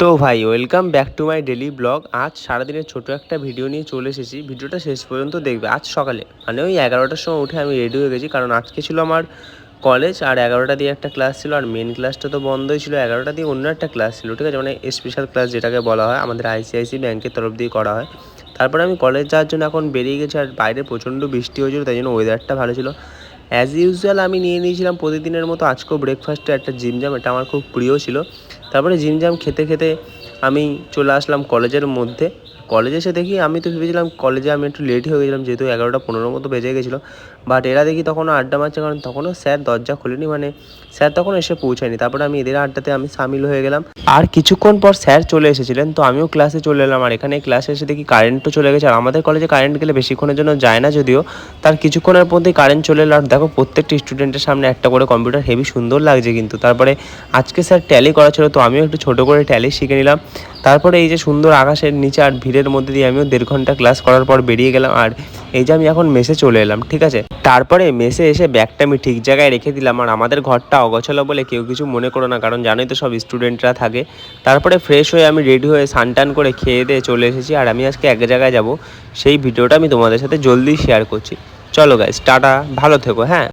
তো ভাই welcome back to my daily blog. আজ সারাদিনের ছোট একটা ভিডিও নিয়ে চলে এসেছি। ভিডিওটা শেষ পর্যন্ত দেখবে। আজ সকালে মানে ওই 11টার সময় উঠে আমি রেডি হয়ে গেছি, কারণ আজকে ছিল আমার কলেজ। আর 11টা দিয়ে একটা ক্লাস ছিল, আর মেন ক্লাসটা তো বন্ধই ছিল। 11টা দিয়ে অন্য একটা ক্লাস ছিল, ঠিক আছে, মানে স্পেশাল ক্লাস যেটাকে বলা হয়, আমাদের আইসিআইসি ব্যাংকের তরফ দিয়ে করা হয়। তারপরে আমি কলেজ যাওয়ার জন্য এখন বেরিয়ে গেছি। আর বাইরে প্রচণ্ড বৃষ্টি হয়েছিল, তাই জন্য ওয়েদারটা ভালো ছিল। অ্যাজ ইউজুয়াল আমি নিয়ে নিয়েছিলাম প্রতিদিনের মতো আজকেও ব্রেকফাস্টে একটা জিমজাম, এটা আমার খুব প্রিয় ছিল। তারপরে জিমজাম খেতে খেতে আমি চলে আসলাম কলেজের মধ্যে। কলেজে এসে দেখি, আমি তো ভেবেছিলাম কলেজে আমি একটু লেট হয়ে গেছিলাম, যেহেতু 11টা 15 মতো বেজে গেছিলো। বাট এরা দেখি তখনও আড্ডা মারছে, কারণ তখনও স্যার দরজা খোলেনি, মানে স্যার তখনও এসে পৌঁছায়নি। তারপরে আমি এদের আড্ডাতে আমি সামিল হয়ে গেলাম। আর কিছুক্ষণ পর স্যার চলে এসেছিলেন, তো আমিও ক্লাসে চলে এলাম। আর এখানে ক্লাসে এসে দেখি কারেন্টও চলে গেছে। আর আমাদের কলেজে কারেন্ট গেলে বেশিক্ষণের জন্য যায় না, যদিও তার কিছুক্ষণের মধ্যেই কারেন্ট চলে এলো। আর দেখো প্রত্যেকটি স্টুডেন্টের সামনে একটা করে কম্পিউটার, হেভি সুন্দর লাগছে কিন্তু। তারপরে আজকে স্যার ট্যালি করা ছিল, তো আমিও একটু ছোটো করে ট্যালি শিখে নিলাম। তারপরে এই যে সুন্দর আকাশের নিচে আর ভিড়ের মধ্যে দিয়ে আমিও 1.5 ঘন্টা ক্লাস করার পর বেরিয়ে গেলাম। আর এই যে আমি এখন মেসে চলে এলাম, ঠিক আছে। তারপরে মেসে এসে ব্যাগটা আমি ঠিক জায়গায় রেখে দিলাম। আর আমাদের ঘরটা অগোছালো বলে কেউ কিছু মনে করো না, কারণ জানোই তো সব স্টুডেন্টরা থাকে। তারপরে ফ্রেশ হয়ে আমি রেডি হয়ে স্নান করে খেয়ে দিয়ে চলে এসেছি। আর আমি আজকে এক জায়গায় যাব, সেই ভিডিওটা আমি তোমাদের সাথে জলদি শেয়ার করছি। চলো গাইস, টাটা, ভালো থেকো, হ্যাঁ।